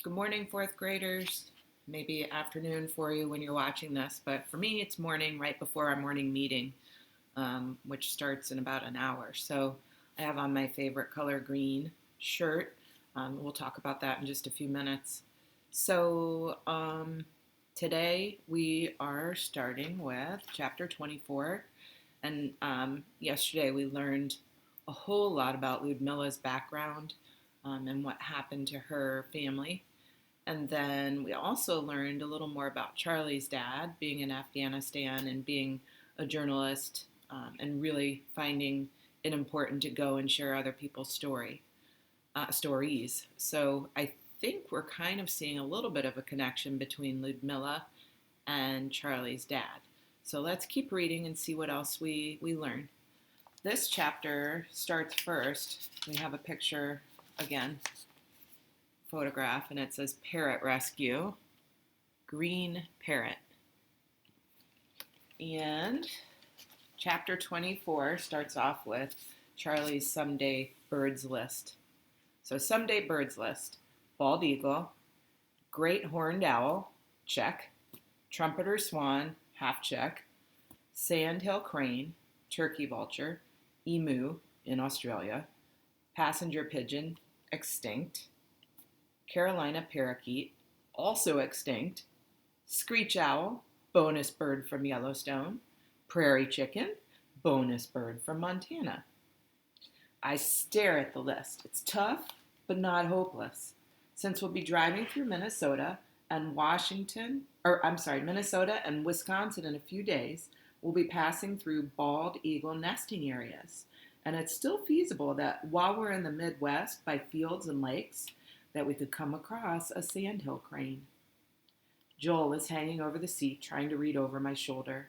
Good morning, fourth graders. Maybe afternoon for you when you're watching this, but for me, it's morning right before our morning meeting, which starts in about an hour. So I have on my favorite color green shirt. We'll talk about that in just a few minutes. So today we are starting with chapter 24. And yesterday we learned a whole lot about Ludmila's background and what happened to her family. And then we also learned a little more about Charlie's dad being in Afghanistan and being a journalist and really finding it important to go and share other people's stories. So I think we're kind of seeing a little bit of a connection between Ludmila and Charlie's dad. So let's keep reading and see what else we learn. This chapter starts first. We have a picture again, photograph, and it says parrot rescue, green parrot. And chapter 24 starts off with Charlie's someday birds list. So someday birds list: bald eagle, great horned owl, check; trumpeter swan, half check; sandhill crane, turkey vulture, emu in Australia, passenger pigeon, extinct; Carolina parakeet, also extinct; screech owl, bonus bird from Yellowstone; prairie chicken, bonus bird from Montana. I stare at the list. It's tough, but not hopeless. Since we'll be driving through Minnesota and Minnesota and Wisconsin in a few days, we'll be passing through bald eagle nesting areas. And it's still feasible that while we're in the Midwest by fields and lakes, that we could come across a sandhill crane. Joel is hanging over the seat trying to read over my shoulder.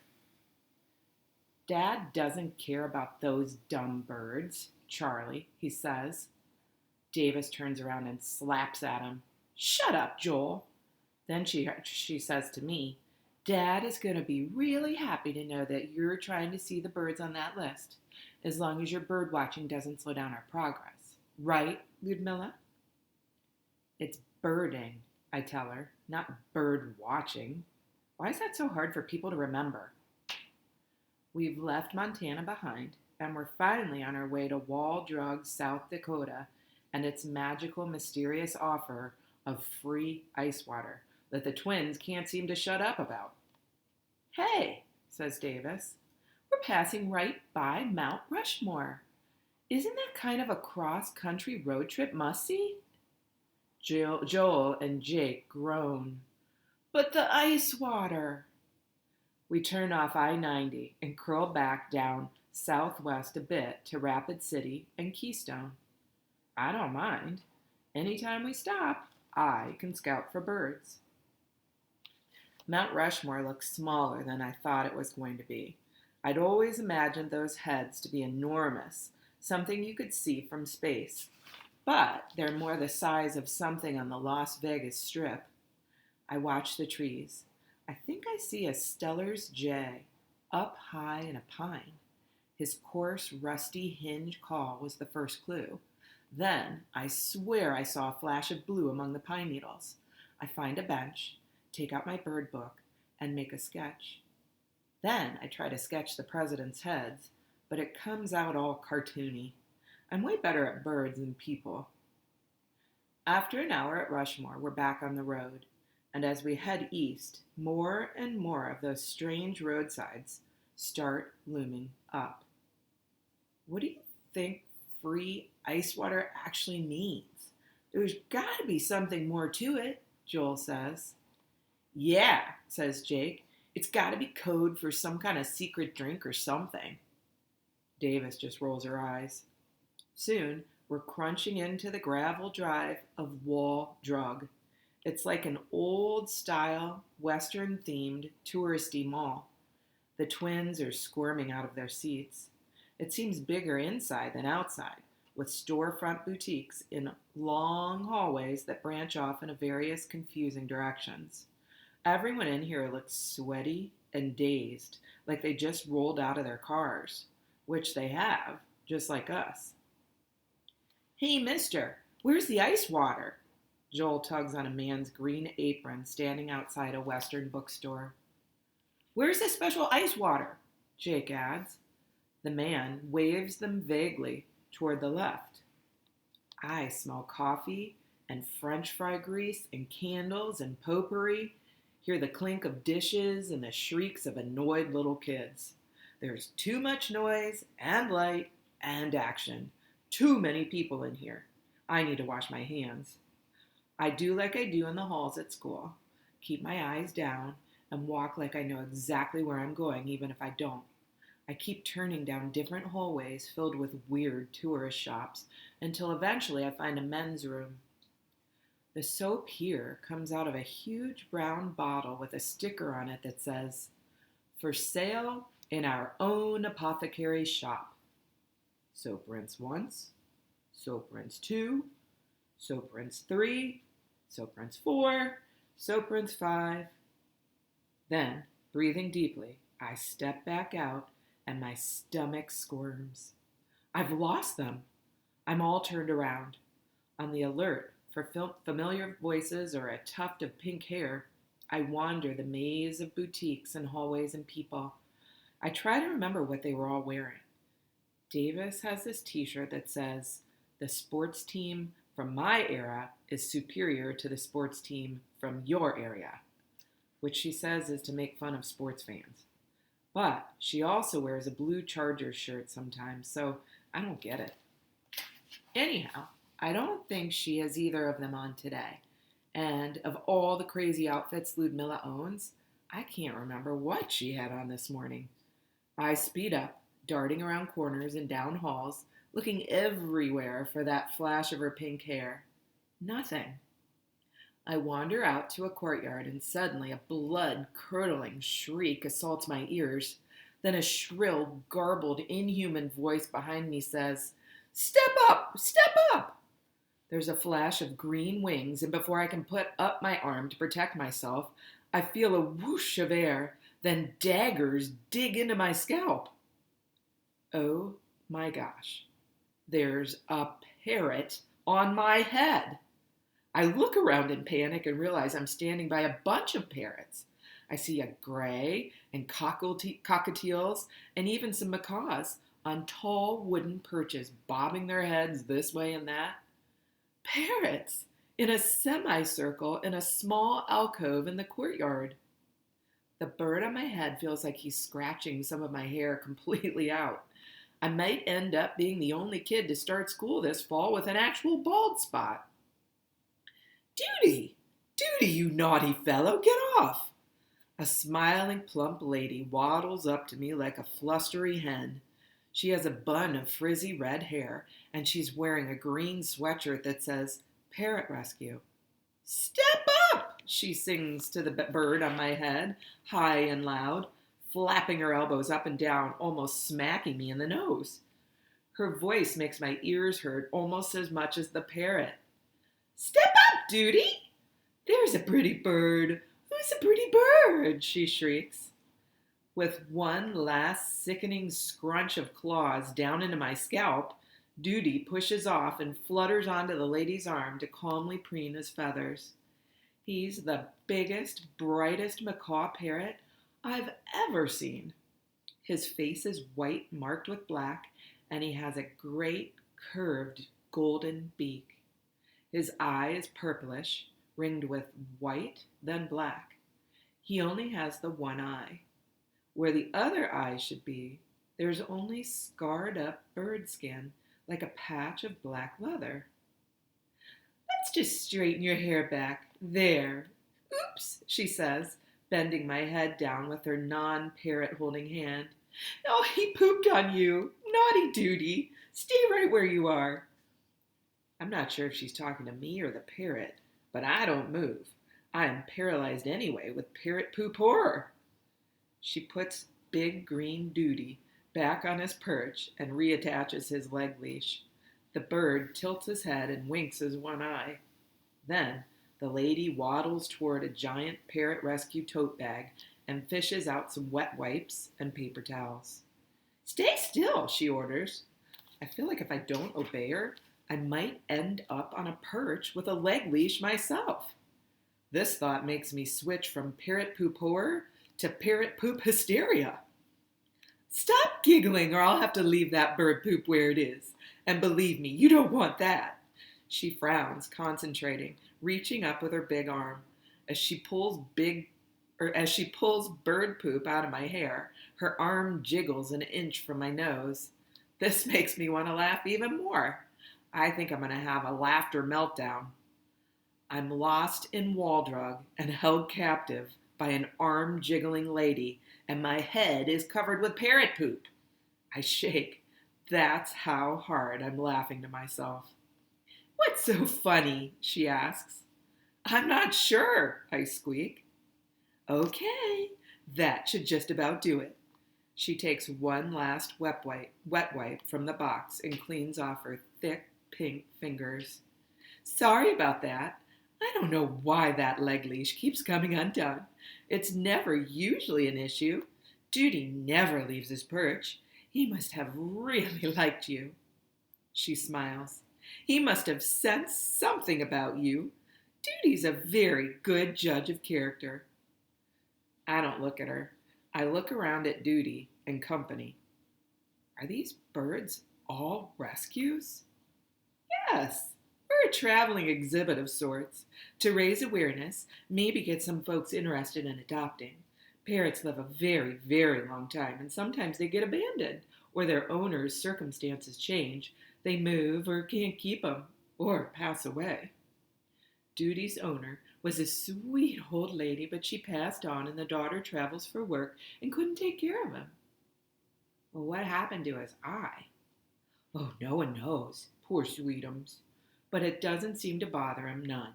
Dad doesn't care about those dumb birds, Charlie, he says. Davis turns around and slaps at him. Shut up, Joel. Then she says to me, Dad is going to be really happy to know that you're trying to see the birds on that list, as long as your bird watching doesn't slow down our progress. Right, Ludmila? It's birding, I tell her, not bird watching. Why is that so hard for people to remember? We've left Montana behind, and we're finally on our way to Wall Drug, South Dakota, and its magical, mysterious offer of free ice water that the twins can't seem to shut up about. Hey, says Davis, we're passing right by Mount Rushmore. Isn't that kind of a cross-country road trip must-see? Joel and Jake groan. But the ice water! We turn off I-90 and curl back down southwest a bit to Rapid City and Keystone. I don't mind. Anytime we stop, I can scout for birds. Mount Rushmore looks smaller than I thought it was going to be. I'd always imagined those heads to be enormous, something you could see from space. But they're more the size of something on the Las Vegas Strip. I watch the trees. I think I see a Steller's jay up high in a pine. His coarse, rusty hinge call was the first clue. Then I swear I saw a flash of blue among the pine needles. I find a bench, take out my bird book, and make a sketch. Then I try to sketch the president's heads, but it comes out all cartoony. I'm way better at birds than people. After an hour at Rushmore, we're back on the road, and as we head east, more and more of those strange roadsides start looming up. What do you think free ice water actually means? There's got to be something more to it, Joel says. Yeah, says Jake. It's got to be code for some kind of secret drink or something. Davis just rolls her eyes. Soon, we're crunching into the gravel drive of Wall Drug. It's like an old-style, Western-themed, touristy mall. The twins are squirming out of their seats. It seems bigger inside than outside, with storefront boutiques in long hallways that branch off in various confusing directions. Everyone in here looks sweaty and dazed, like they just rolled out of their cars, which they have, just like us. Hey, mister, where's the ice water? Joel tugs on a man's green apron standing outside a Western bookstore. Where's the special ice water? Jake adds. The man waves them vaguely toward the left. I smell coffee and French fry grease and candles and potpourri, hear the clink of dishes and the shrieks of annoyed little kids. There's too much noise and light and action. Too many people in here. I need to wash my hands. I do like I do in the halls at school. Keep my eyes down and walk like I know exactly where I'm going, even if I don't. I keep turning down different hallways filled with weird tourist shops until eventually I find a men's room. The soap here comes out of a huge brown bottle with a sticker on it that says, "For sale in our own apothecary shop." Soap rinse once, soap rinse 2, soap rinse 3, soap rinse 4, soap rinse 5. Then, breathing deeply, I step back out and my stomach squirms. I've lost them. I'm all turned around, on the alert for familiar voices or a tuft of pink hair. I wander the maze of boutiques and hallways and people. I try to remember what they were all wearing. Davis has this t-shirt that says, "The sports team from my era is superior to the sports team from your area," which she says is to make fun of sports fans. But she also wears a blue Chargers shirt sometimes, so I don't get it. Anyhow, I don't think she has either of them on today. And of all the crazy outfits Ludmila owns, I can't remember what she had on this morning. I speed up, darting around corners and down halls, looking everywhere for that flash of her pink hair. Nothing. I wander out to a courtyard and suddenly a blood-curdling shriek assaults my ears. Then a shrill, garbled, inhuman voice behind me says, "Step up! Step up!" There's a flash of green wings, and before I can put up my arm to protect myself, I feel a whoosh of air, then daggers dig into my scalp. Oh my gosh. There's a parrot on my head. I look around in panic and realize I'm standing by a bunch of parrots. I see a gray and cockatiels and even some macaws on tall wooden perches bobbing their heads this way and that. Parrots in a semicircle in a small alcove in the courtyard. The bird on my head feels like he's scratching some of my hair completely out. I might end up being the only kid to start school this fall with an actual bald spot. Duty! Duty, you naughty fellow! Get off! A smiling, plump lady waddles up to me like a flustery hen. She has a bun of frizzy red hair, and she's wearing a green sweatshirt that says, "Parrot Rescue." "Step up!" she sings to the bird on my head, high and loud, flapping her elbows up and down, almost smacking me in the nose. Her voice makes my ears hurt almost as much as the parrot. "Step up, Duty! There's a pretty bird. Who's a pretty bird?" she shrieks. With one last sickening scrunch of claws down into my scalp, Duty pushes off and flutters onto the lady's arm to calmly preen his feathers. He's the biggest, brightest macaw parrot I've ever seen. His face is white marked with black, and he has a great curved golden beak. His eye is purplish, ringed with white, then black. He only has the one eye. Where the other eye should be, there's only scarred up bird skin, like a patch of black leather. "Let's just straighten your hair back. There. Oops," she says, bending my head down with her non-parrot holding hand. "Oh, he pooped on you. Naughty Duty. Stay right where you are." I'm not sure if she's talking to me or the parrot, but I don't move. I am paralyzed anyway with parrot poop horror. She puts big green Duty back on his perch and reattaches his leg leash. The bird tilts his head and winks his one eye. Then the lady waddles toward a giant parrot rescue tote bag and fishes out some wet wipes and paper towels. "Stay still," she orders. I feel like if I don't obey her, I might end up on a perch with a leg leash myself. This thought makes me switch from parrot poop horror to parrot poop hysteria. Stop giggling or I'll have to leave that bird poop where it is. And believe me, you don't want that. She frowns, concentrating, reaching up with her big arm. As she pulls bird poop out of my hair, her arm jiggles an inch from my nose. This makes me want to laugh even more. I think I'm going to have a laughter meltdown. I'm lost in Waldrug and held captive by an arm-jiggling lady, and my head is covered with parrot poop. I shake. That's how hard I'm laughing to myself. What's so funny? She asks. I'm not sure, I squeak. Okay, that should just about do it. She takes one last wet wipe from the box and cleans off her thick pink fingers. Sorry about that. I don't know why that leg leash keeps coming undone. It's never usually an issue. Duty never leaves his perch. He must have really liked you. She smiles. He must have sensed something about you. Duty's a very good judge of character. I don't look at her. I look around at Duty and company. Are these birds all rescues? Yes. We're a traveling exhibit of sorts. To raise awareness, maybe get some folks interested in adopting. Parrots live a very, very long time, and sometimes they get abandoned, or their owners' circumstances change. They move or can't keep them, or pass away. Duty's owner was a sweet old lady, but she passed on, and the daughter travels for work and couldn't take care of him. Well, what happened to his eye? Oh, no one knows. Poor sweetums. But it doesn't seem to bother him none.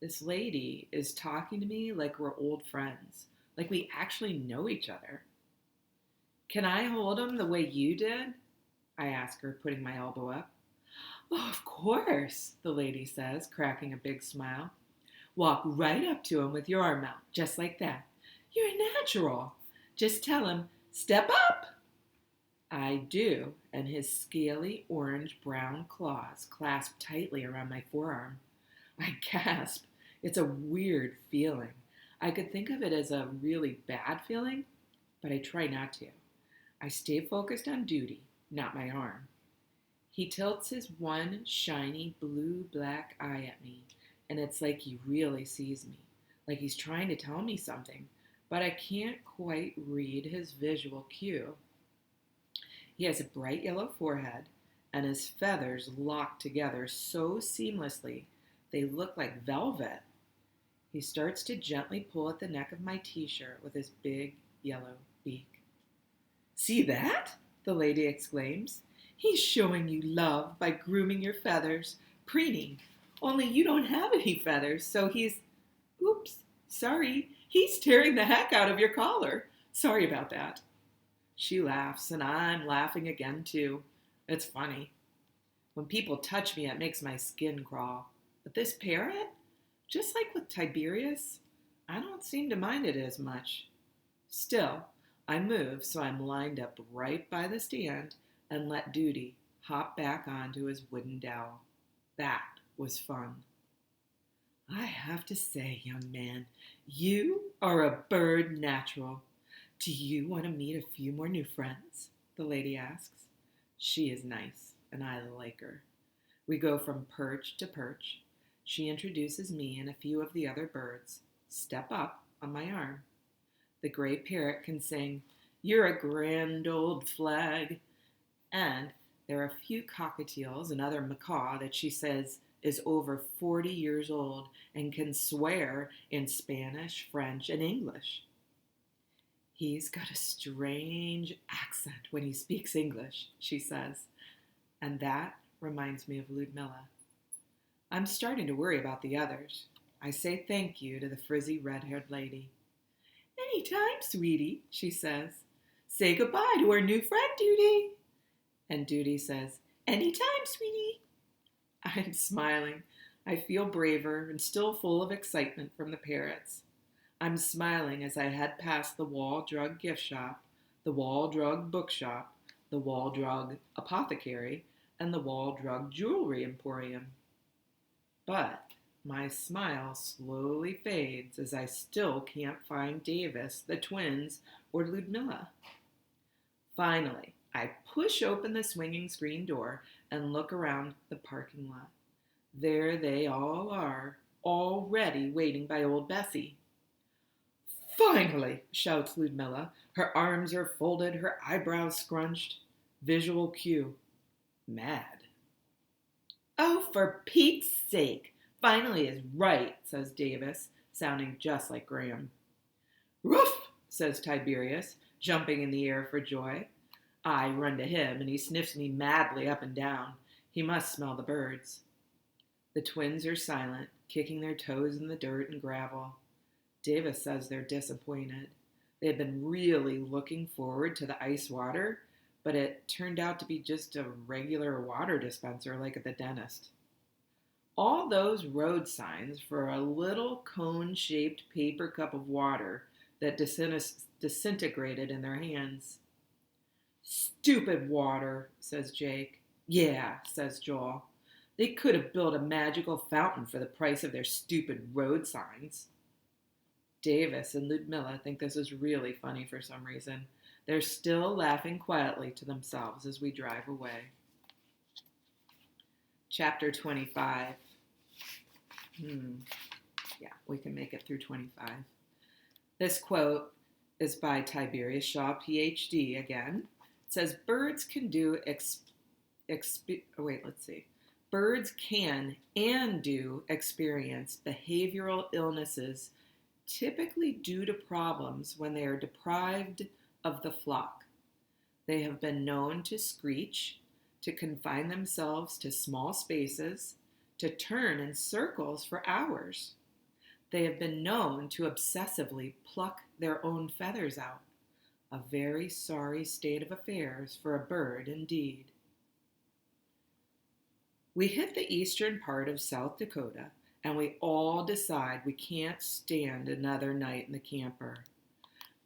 This lady is talking to me like we're old friends, like we actually know each other. Can I hold him the way you did? I ask her, putting my elbow up. Oh, of course, the lady says, cracking a big smile. Walk right up to him with your arm out, just like that. You're natural. Just tell him, step up. I do, and his scaly orange-brown claws clasp tightly around my forearm. I gasp. It's a weird feeling. I could think of it as a really bad feeling, but I try not to. I stay focused on Duty, not my arm. He tilts his one shiny blue-black eye at me, and it's like he really sees me, like he's trying to tell me something, but I can't quite read his visual cue. He has a bright yellow forehead, and his feathers lock together so seamlessly they look like velvet. He starts to gently pull at the neck of my t-shirt with his big yellow beak. See that? The lady exclaims. He's showing you love by grooming your feathers, preening. Only you don't have any feathers, so oops, sorry, he's tearing the heck out of your collar. Sorry about that. She laughs, and I'm laughing again, too. It's funny. When people touch me, it makes my skin crawl. But this parrot, just like with Tiberius, I don't seem to mind it as much. Still, I move so I'm lined up right by the stand and let Duty hop back onto his wooden dowel. That was fun. I have to say, young man, you are a bird natural. Do you want to meet a few more new friends? The lady asks. She is nice, and I like her. We go from perch to perch. She introduces me and a few of the other birds. Step up on my arm. The gray parrot can sing, You're a grand old flag. And there are a few cockatiels and other macaw that she says is over 40 years old and can swear in Spanish, French, and English. He's got a strange accent when he speaks English, she says, and that reminds me of Ludmila. I'm starting to worry about the others. I say thank you to the frizzy red-haired lady. Anytime, sweetie, she says. Say goodbye to our new friend, Duty. And Duty says, anytime, sweetie. I'm smiling. I feel braver and still full of excitement from the parrots. I'm smiling as I head past the Wall Drug gift shop, the Wall Drug bookshop, the Wall Drug apothecary, and the Wall Drug Jewelry Emporium. But my smile slowly fades as I still can't find Davis, the twins, or Ludmila. Finally, I push open the swinging screen door and look around the parking lot. There they all are, already waiting by old Bessie. Finally, shouts Ludmila. Her arms are folded, her eyebrows scrunched. Visual cue. Mad. Oh, for Pete's sake! Finally is right, says Davis, sounding just like Graham. Roof, says Tiberius, jumping in the air for joy. I run to him, and he sniffs me madly up and down. He must smell the birds. The twins are silent, kicking their toes in the dirt and gravel. Davis says they're disappointed. They had been really looking forward to the ice water, but it turned out to be just a regular water dispenser like at the dentist. All those road signs for a little cone-shaped paper cup of water that disintegrated in their hands. Stupid water, says Jake. Yeah, says Joel. They could have built a magical fountain for the price of their stupid road signs. Davis and Ludmila think this is really funny for some reason. They're still laughing quietly to themselves as we drive away. Chapter 25. Yeah, we can make it through 25. This quote is by Tiberius Shaw, PhD, again. It says, birds can and do experience behavioral illnesses typically due to problems when they are deprived of the flock. They have been known to screech, to confine themselves to small spaces, to turn in circles for hours. They have been known to obsessively pluck their own feathers out. A very sorry state of affairs for a bird indeed. We hit the eastern part of South Dakota, and we all decide we can't stand another night in the camper.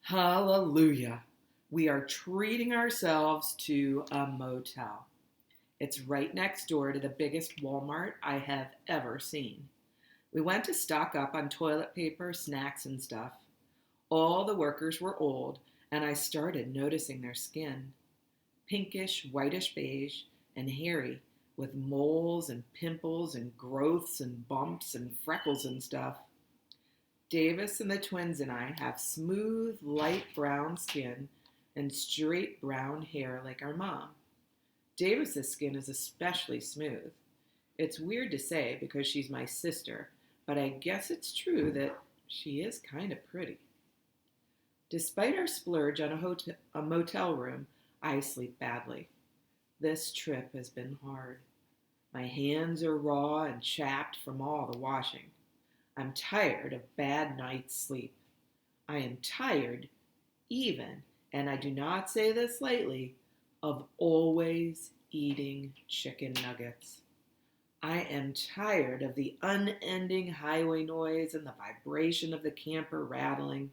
Hallelujah! We are treating ourselves to a motel. It's right next door to the biggest Walmart I have ever seen. We went to stock up on toilet paper, snacks, and stuff. All the workers were old, and I started noticing their skin. Pinkish, whitish beige, and hairy, with moles and pimples and growths and bumps and freckles and stuff. Davis and the twins and I have smooth, light brown skin and straight brown hair like our mom. Davis's skin is especially smooth. It's weird to say because she's my sister, but I guess it's true that she is kind of pretty. Despite our splurge on a motel room, I sleep badly. This trip has been hard. My hands are raw and chapped from all the washing. I'm tired of bad night's sleep. I am tired even, and I do not say this lightly, of always eating chicken nuggets. I am tired of the unending highway noise and the vibration of the camper rattling,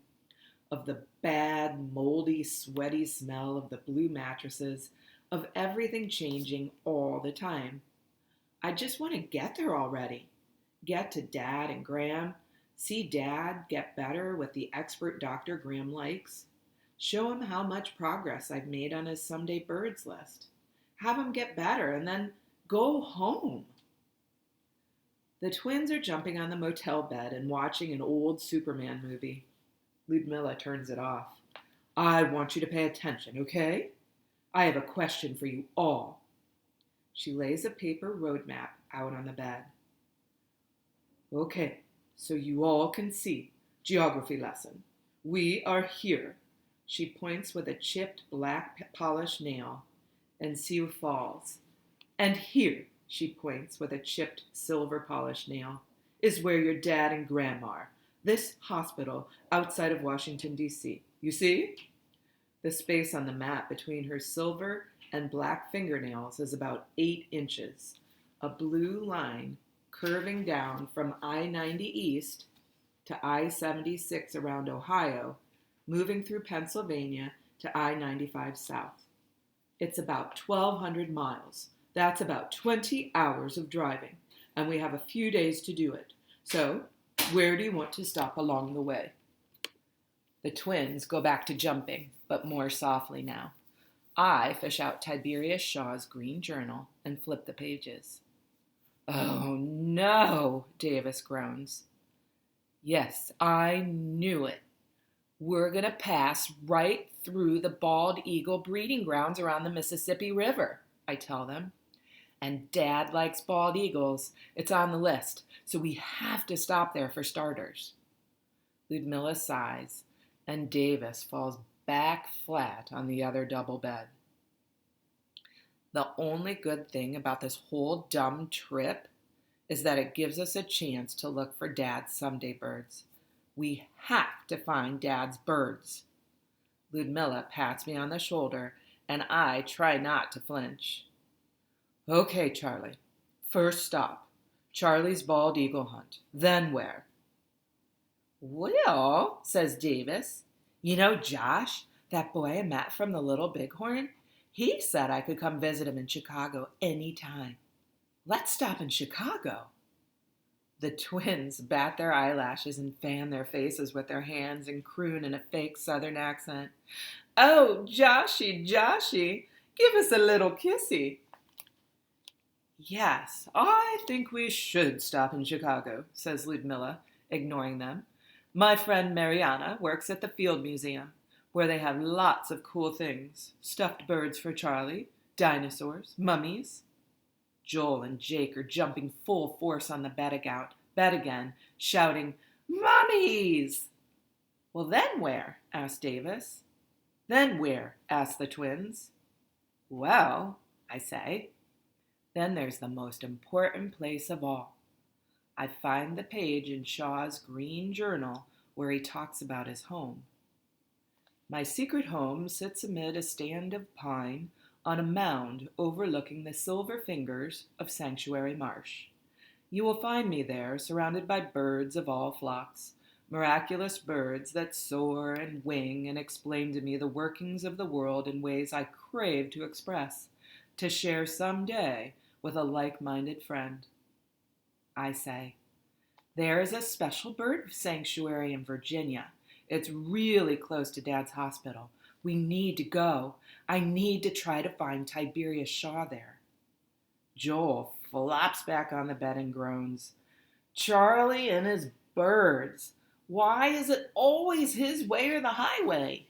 of the bad, moldy, sweaty smell of the blue mattresses, of everything changing all the time. I just want to get there already. Get to Dad and Graham. See Dad get better with the expert doctor Graham likes. Show him how much progress I've made on his someday birds list. Have him get better and then go home. The twins are jumping on the motel bed and watching an old Superman movie. Ludmila turns it off. I want you to pay attention, okay? I have a question for you all. She lays a paper road map out on the bed. Okay, so you all can see. Geography lesson. We are here. She points with a chipped black polished nail, and Sioux Falls. And here, she points with a chipped silver polished nail, is where your dad and grandma are. This hospital outside of Washington, D.C. You see? The space on the map between her silver and black fingernails is about 8 inches. A blue line curving down from I-90 east to I-76 around Ohio, moving through Pennsylvania to I-95 south. It's about 1,200 miles, That's about 20 hours of driving, and we have a few days to do it. So, where do you want to stop along the way? The twins go back to jumping, but more softly now. I fish out Tiberius Shaw's green journal and flip the pages. Oh no, Davis groans. Yes, I knew it. We're going to pass right through the bald eagle breeding grounds around the Mississippi River, I tell them. And Dad likes bald eagles. It's on the list, so we have to stop there for starters. Ludmila sighs, and Davis falls back flat on the other double bed. The only good thing about this whole dumb trip is that it gives us a chance to look for Dad's Sunday birds. We have to find Dad's birds. Ludmila pats me on the shoulder, and I try not to flinch. Okay, Charlie. First stop, Charlie's bald eagle hunt. Then where? Well, says Davis, you know Josh, that boy I met from the Little Bighorn? He said I could come visit him in Chicago any time. Let's stop in Chicago. The twins bat their eyelashes and fan their faces with their hands and croon in a fake Southern accent. Oh, Joshy, Joshy, give us a little kissy. Yes, I think we should stop in Chicago, says Ludmila, ignoring them. My friend Mariana works at the Field Museum, where they have lots of cool things. Stuffed birds for Charlie, dinosaurs, mummies. Joel and Jake are jumping full force on the bed again, shouting, Mummies! Well, then where? Asked Davis. Then where? Asked the twins. Well, I say, then there's the most important place of all. I find the page in Shaw's green journal where he talks about his home. My secret home sits amid a stand of pine on a mound overlooking the silver fingers of Sanctuary Marsh. You will find me there, surrounded by birds of all flocks, miraculous birds that soar and wing and explain to me the workings of the world in ways I crave to express, to share some day with a like-minded friend. I say, there is a special bird sanctuary in Virginia. It's really close to Dad's hospital. We need to go. I need to try to find Tiberius Shaw there. Joel flops back on the bed and groans. Charlie and his birds. Why is it always his way or the highway?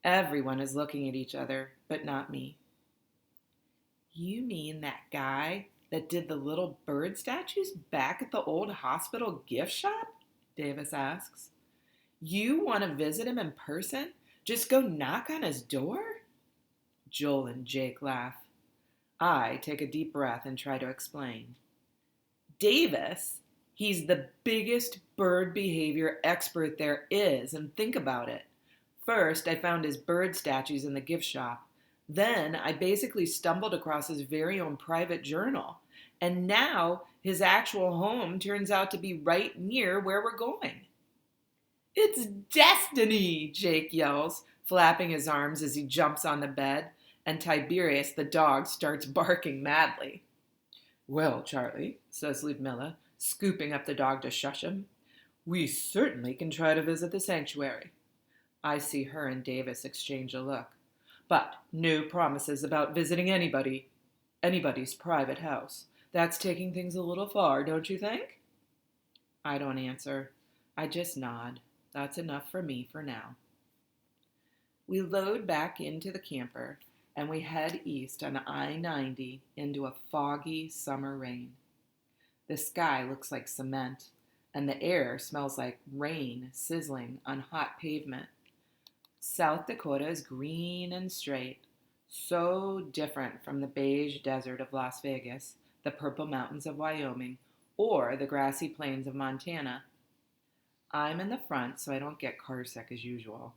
Everyone is looking at each other, but not me. You mean that guy that did the little bird statues back at the old hospital gift shop? Davis asks. You want to visit him in person? Just go knock on his door? Joel and Jake laugh. I take a deep breath and try to explain. Davis, he's the biggest bird behavior expert there is, and think about it. First, I found his bird statues in the gift shop. Then, I basically stumbled across his very own private journal. And now, his actual home turns out to be right near where we're going. It's destiny, Jake yells, flapping his arms as he jumps on the bed, and Tiberius, the dog, starts barking madly. Well, Charlie, says Ludmila, scooping up the dog to shush him, we certainly can try to visit the sanctuary. I see her and Davis exchange a look. But no promises about visiting anybody's private house. That's taking things a little far, don't you think? I don't answer. I just nod. That's enough for me for now. We load back into the camper, and we head east on I-90 into a foggy summer rain. The sky looks like cement, and the air smells like rain sizzling on hot pavement. South Dakota is green and straight, so different from the beige desert of Las Vegas, the purple mountains of Wyoming, or the grassy plains of Montana. I'm in the front so I don't get car sick as usual.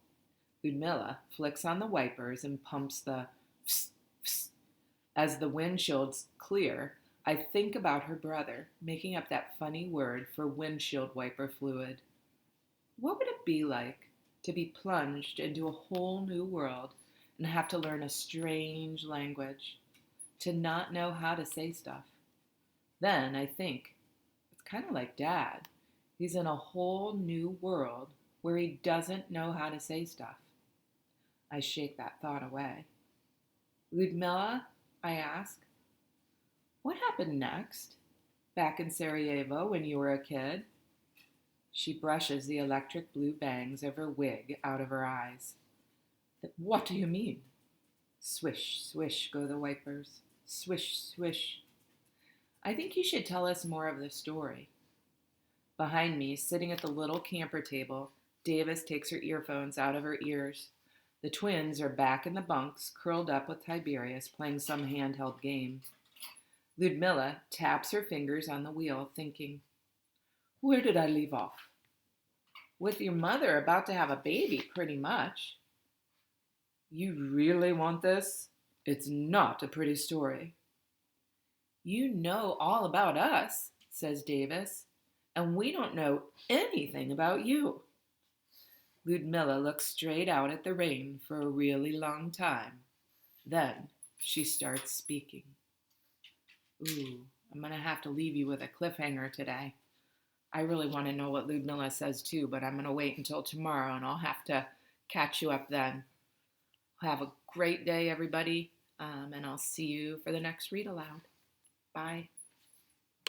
Ludmila flicks on the wipers and pumps the psst, psst. As the windshields clear, I think about her brother, making up that funny word for windshield wiper fluid. What would it be like to be plunged into a whole new world and have to learn a strange language? to not know how to say stuff. Then I think it's kind of like Dad. He's in a whole new world where he doesn't know how to say stuff. I shake that thought away. Ludmila, I ask, what happened next? Back in Sarajevo when you were a kid? She brushes the electric blue bangs of her wig out of her eyes. What do you mean? Swish, swish go the wipers. Swish, swish. I think you should tell us more of the story. Behind me, sitting at the little camper table, Davis takes her earphones out of her ears. The twins are back in the bunks, curled up with Tiberius, playing some handheld game. Ludmila taps her fingers on the wheel, thinking, where did I leave off? With your mother about to have a baby, pretty much. You really want this? It's not a pretty story. You know all about us, says Davis, and we don't know anything about you. Ludmila looks straight out at the rain for a really long time. Then she starts speaking. Ooh, I'm going to have to leave you with a cliffhanger today. I really want to know what Ludmila says too, but I'm going to wait until tomorrow and I'll have to catch you up then. Have a great day, everybody, and I'll see you for the next read aloud. Bye.